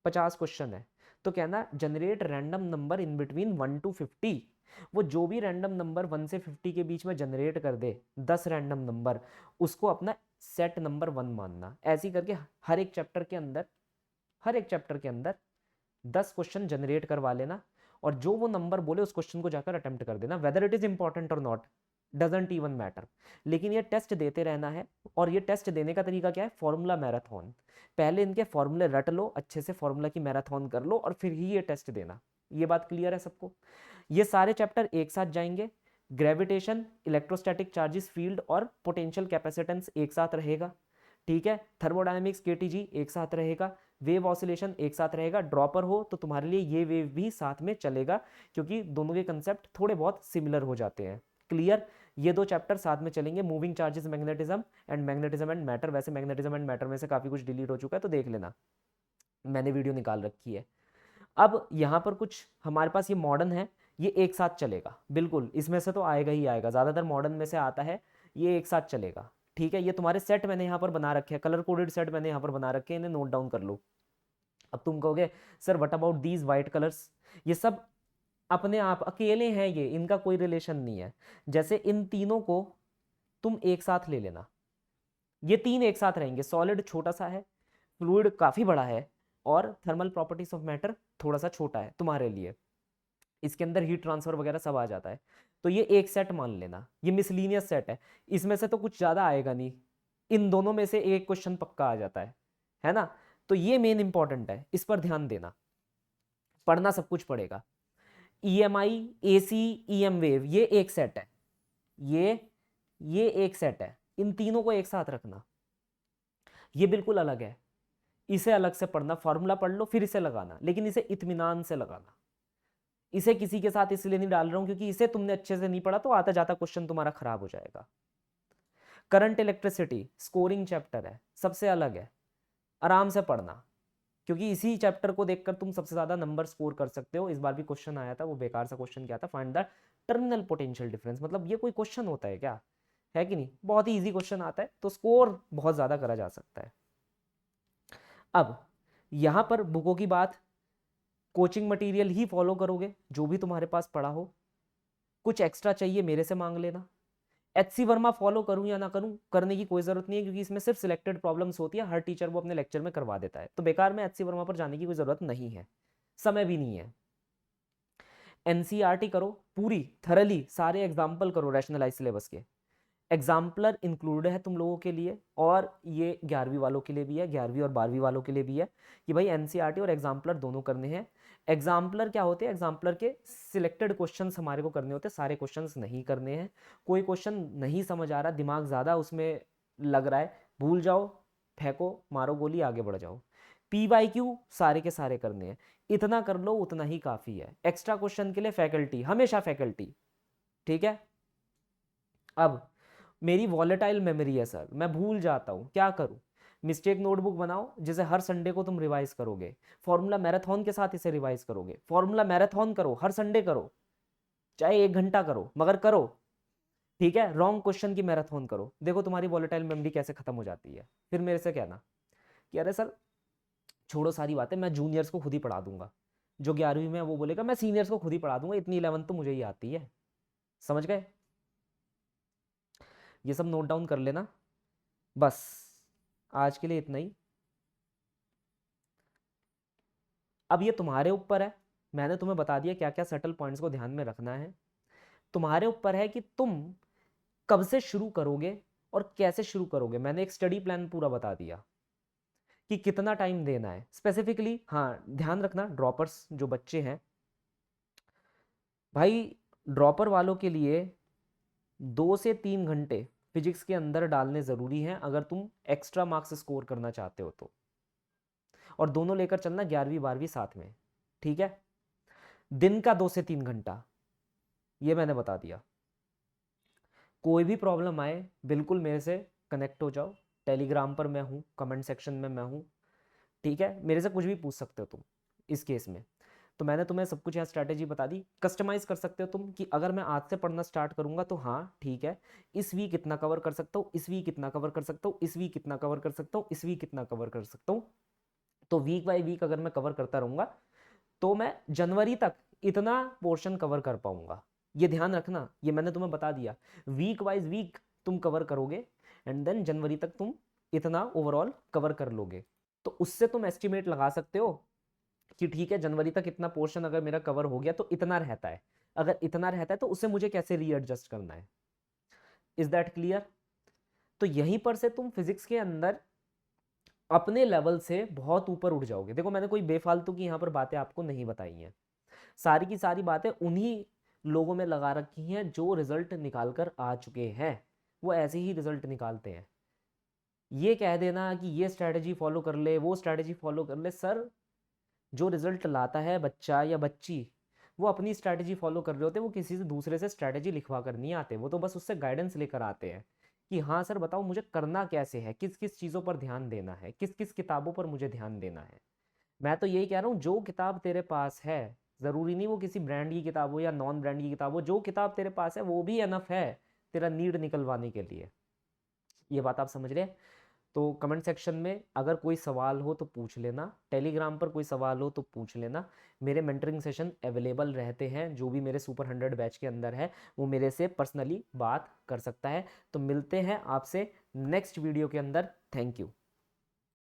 50 क्वेश्चन है, तो कहना generate random number in between 1 to 50। वो जो भी रैंडम नंबर 1 से 50 के बीच में जनरेट कर दे, 10 रैंडम नंबर, उसको अपना सेट नंबर 1 मानना। ऐसे करके हर एक चैप्टर के अंदर 10 क्वेश्चन जनरेट करवा लेना, और जो वो नंबर बोले उस क्वेश्चन को जाकर अटेम्प्ट कर देना। वेदर इट इज इंपॉर्टेंट और नॉट डजंट इवन मैटर, लेकिन ये टेस्ट देते रहना है। और ये टेस्ट देने का तरीका क्या है? Formula marathon. पहले इनके फॉर्मूले रट लो अच्छे से, फॉर्मूला की मैराथन कर लो, और फिर ही ये टेस्ट देना। ये बात क्लियर है सबको? ये सारे चैप्टर एक साथ जाएंगे। ग्रेविटेशन, इलेक्ट्रोस्टैटिक चार्जेस, फील्ड और पोटेंशियल कैपेसिटेंस एक साथ रहेगा। ठीक है। थर्मोडायनेमिक्स, KTG एक साथ रहेगा। वेव ऑसिलेशन एक साथ रहेगा। ड्रॉपर हो तो तुम्हारे लिए ये वेव भी साथ में चलेगा, क्योंकि दोनों के कंसेप्ट थोड़े बहुत सिमिलर हो जाते हैं। क्लियर? ये 2 चैप्टर साथ में चलेंगे, moving charges, magnetism and matter. वैसे मैग्नेटिज्म एंड मैटर में से काफी कुछ डिलीट हो चुका है, तो देख लेना, मैंने वीडियो निकाल रखी है। अब यहाँ पर कुछ हमारे पास ये मॉडर्न है, ये एक साथ चलेगा बिल्कुल, इसमें से तो आएगा ही आएगा, ज़्यादातर मॉडर्न में से आता है, ये एक साथ चलेगा। ठीक है। ये तुम्हारे सेट मैंने यहाँ पर बना रखे हैं, कलर कोडेड सेट मैंने यहाँ पर बना रखे हैं, इन्हें नोट डाउन कर लो। अब तुम कहोगे sir what about these white colours? ये सब अपने आप अकेले हैं, ये इनका कोई रिलेशन नहीं है। जैसे इन तीनों को तुम एक साथ ले लेना, ये 3 एक साथ रहेंगे। सॉलिड छोटा सा है, फ्लूइड काफी बड़ा है, और थर्मल प्रॉपर्टीज ऑफ मैटर थोड़ा सा छोटा है तुम्हारे लिए, इसके अंदर हीट ट्रांसफर वगैरह सब आ जाता है। तो ये एक सेट मान लेना, ये मिसलीनियस सेट है, इसमें से तो कुछ ज्यादा आएगा नहीं, इन दोनों में से एक क्वेश्चन पक्का आ जाता है ना? तो ये मेन इंपॉर्टेंट है, इस पर ध्यान देना, पढ़ना सब कुछ पड़ेगा। EMI, AC, EM वेव, ये एक सेट है, ये एक सेट है, इन तीनों को एक साथ रखना। ये बिल्कुल अलग है, इसे अलग से पढ़ना, फॉर्मूला पढ़ लो फिर इसे लगाना, लेकिन इसे इत्मीनान से लगाना। इसे किसी के साथ इसलिए नहीं डाल रहा हूं क्योंकि इसे तुमने अच्छे से नहीं पढ़ा तो आता जाता क्वेश्चन तुम्हारा खराब हो जाएगा। करंट इलेक्ट्रिसिटी स्कोरिंग चैप्टर है, सबसे अलग है, आराम से पढ़ना, क्योंकि इसी चैप्टर को देखकर तुम सबसे ज्यादा नंबर स्कोर कर सकते हो। इस बार भी क्वेश्चन आया था, वो बेकार सा क्वेश्चन क्या था, find the terminal potential difference. मतलब ये कोई क्वेश्चन होता है क्या? है कि नहीं? बहुत ही इजी क्वेश्चन आता है, तो स्कोर बहुत ज्यादा करा जा सकता है। अब यहां पर बुकों की बात, कोचिंग मटेरियल ही फॉलो करोगे जो भी तुम्हारे पास पड़ा हो, कुछ एक्स्ट्रा चाहिए मेरे से मांग लेना। HC वर्मा फॉलो करूं या ना करूं, करने की कोई जरूरत नहीं है, क्योंकि इसमें सिर्फ सिलेक्टेड प्रॉब्लम्स होती है, हर टीचर वो अपने लेक्चर में करवा देता है, तो बेकार में HC वर्मा पर जाने की कोई जरूरत नहीं है, समय भी नहीं है। NCERT करो पूरी थरली, सारे एग्जाम्पल करो रैशनलाइज सिलेबस के, एग्जाम्पलर इंक्लूडेड है तुम लोगों के लिए, और ये 11वीं वालों के लिए भी है, 11वीं और 12वीं वालों के लिए भी है कि भाई NCERT और एग्जाम्पलर दोनों करने हैं। एग्जाम्पलर क्या होते हैं, एग्जाम्पलर के सिलेक्टेड क्वेश्चंस हमारे को करने होते हैं, सारे क्वेश्चंस नहीं करने हैं। कोई क्वेश्चन नहीं समझ आ रहा, दिमाग ज़्यादा उसमें लग रहा है, भूल जाओ, फेंको, मारो गोली, आगे बढ़ जाओ। PYQ सारे के सारे करने हैं, इतना कर लो उतना ही काफ़ी है। एक्स्ट्रा क्वेश्चन के लिए फैकल्टी, हमेशा फैकल्टी, ठीक है। अब मेरी वॉलेटाइल मेमोरी है सर, मैं भूल जाता हूँ, क्या करूँ? मिस्टेक नोटबुक बनाओ, जिसे हर संडे को तुम रिवाइज करोगे, फॉर्मूला मैराथन के साथ इसे रिवाइज करोगे, फॉर्मूला मैराथन करो, हर संडे करो, चाहे 1 घंटा करो, मगर करो, ठीक है। रॉन्ग क्वेश्चन की मैराथन करो, देखो तुम्हारी वॉलेटाइल मेमोरी कैसे खत्म हो जाती है। फिर मेरे से कहना कि अरे सर छोड़ो सारी बातें, मैं जूनियर्स को खुद ही पढ़ा दूंगा, जो 11वीं में है वो बोलेगा मैं सीनियर्स को खुद ही पढ़ा दूंगा, इतनी 11th तो मुझे ही आती है। समझ गए? ये सब नोट डाउन कर लेना। बस आज के लिए इतना ही। अब ये तुम्हारे ऊपर है, मैंने तुम्हें बता दिया क्या क्या सटल पॉइंट्स को ध्यान में रखना है। तुम्हारे ऊपर है कि तुम कब से शुरू करोगे और कैसे शुरू करोगे। मैंने एक स्टडी प्लान पूरा बता दिया कि कितना टाइम देना है स्पेसिफिकली। हाँ ध्यान रखना, ड्रॉपर्स जो बच्चे हैं भाई, ड्रॉपर वालों के लिए 2 से 3 घंटे फिजिक्स के अंदर डालने ज़रूरी हैं, अगर तुम एक्स्ट्रा मार्क्स स्कोर करना चाहते हो तो। और दोनों लेकर चलना 11वीं 12वीं साथ में, ठीक है। दिन का 2 से 3 घंटा, ये मैंने बता दिया। कोई भी प्रॉब्लम आए बिल्कुल मेरे से कनेक्ट हो जाओ, टेलीग्राम पर मैं हूँ, कमेंट सेक्शन में मैं हूँ, ठीक है। मेरे से कुछ भी पूछ सकते हो तुम इस केस में। तो मैंने तुम्हें सब कुछ यहाँ स्ट्रैटेजी बता दी। कस्टमाइज कर सकते हो तुम कि अगर मैं आज से पढ़ना स्टार्ट करूंगा तो हाँ ठीक है, इस वीक इतना कवर कर सकता हूँ, इस वीक इतना कवर कर सकता हूँ, इस वीक इतना कवर कर सकता हूँ, इस वीक इतना कवर कर सकता हूँ। तो वीक बाय वीक अगर मैं कवर करता रहूंगा तो मैं जनवरी तक इतना पोर्शन कवर कर पाऊंगा। ये ध्यान रखना, ये मैंने तुम्हें बता दिया। वीक वाइज वीक तुम कवर करोगे एंड देन जनवरी तक तुम इतना ओवरऑल कवर कर लोगे। तो उससे तुम एस्टिमेट लगा सकते हो कि ठीक है जनवरी तक इतना पोर्शन अगर मेरा कवर हो गया तो इतना रहता है, अगर इतना रहता है तो उसे मुझे कैसे रीएडजस्ट करना है। Is that clear? तो यहीं पर से तुम फिजिक्स के अंदर अपने लेवल से बहुत ऊपर उठ जाओगे। देखो मैंने कोई बेफालतू की यहाँ पर बातें आपको नहीं बताई हैं, सारी की सारी बातें उन्हीं लोगों में लगा रखी हैं जो रिजल्ट निकाल कर आ चुके हैं, वो ऐसे ही रिजल्ट निकालते हैं। ये कह देना कि ये स्ट्रैटेजी फॉलो कर ले, वो स्ट्रैटेजी फॉलो कर ले, सर जो रिजल्ट लाता है बच्चा या बच्ची वो अपनी स्ट्रैटेजी फॉलो कर रहे होते हैं, वो किसी से दूसरे से स्ट्रैटेजी लिखवा कर नहीं आते, वो तो बस उससे गाइडेंस लेकर आते हैं कि हाँ सर बताओ मुझे करना कैसे है, किस किस चीज़ों पर ध्यान देना है, किस किस किताबों पर मुझे ध्यान देना है। मैं तो यही कह रहा हूँ, जो किताब तेरे पास है, ज़रूरी नहीं वो किसी ब्रांड की किताब हो या नॉन ब्रांड की किताब हो, जो किताब तेरे पास है वो भी एनफ है तेरा नीड निकलवाने के लिए। ये बात आप समझ रहे हैं? तो कमेंट सेक्शन में अगर कोई सवाल हो तो पूछ लेना, टेलीग्राम पर कोई सवाल हो तो पूछ लेना। मेरे मेंटरिंग सेशन अवेलेबल रहते हैं, जो भी मेरे सुपर 100 बैच के अंदर है वो मेरे से पर्सनली बात कर सकता है। तो मिलते हैं आपसे नेक्स्ट वीडियो के अंदर। Thank you.